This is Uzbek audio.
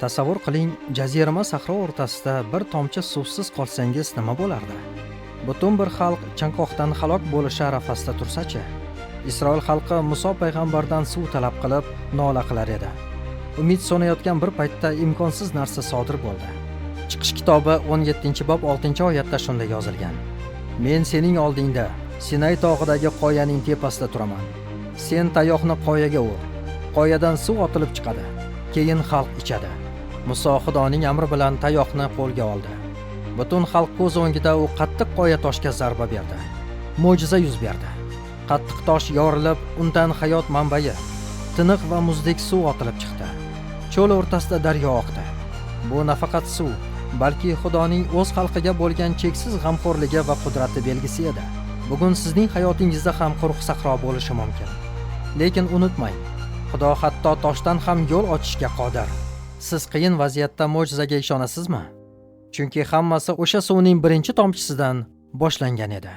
Tasavvur qiling, jazirama sahro o'rtasida bir tomchi suvsiz qolsangiz nima bo'lardi? Butun bir xalq chanqoqdan halok bo'lishi arafasida tursa-chi? Isroil xalqi Muso payg'ambardan suv talab qilib nola qilar edi. Umid so'nayotgan bir paytda imkonsiz narsa sodir bo'ldi. Chiqish kitobi 17-bob 6-oyatda shunday yozilgan: Men sening oldingda Sinay tog'idagi qoyaning tepasida turaman. Sen tayoqni qoyaga ur. Qoyadan suv otilib chiqadi. Keyin xalq ichadi. Muso Xudoning amri bilan tayoqni qo'lga oldi. Butun xalq ko'z o'ngida u qattiq qoya toshga zarba berdi. Mo'jiza yuz berdi. Qattiq tosh yorilib, undan hayot manbai, tiniq va muzdek suv otilib chiqdi. Cho'l o'rtasida daryo oqdi. Bu nafaqat suv, balki Xudoning o'z xalqiga bo'lgan cheksiz g'amxo'rligi va qudrati belgisi edi. Bugun sizning hayotingizda ham quruq sahro bo'lishi mumkin. Lekin unutmang, Xudo hatto toshdan ham yo'l ochishga qodir. Siz qiyin vaziyatda mo'jizaga ishonasizmi? Chunki hammasi o'sha suvning birinchi tomchisidan boshlangan edi.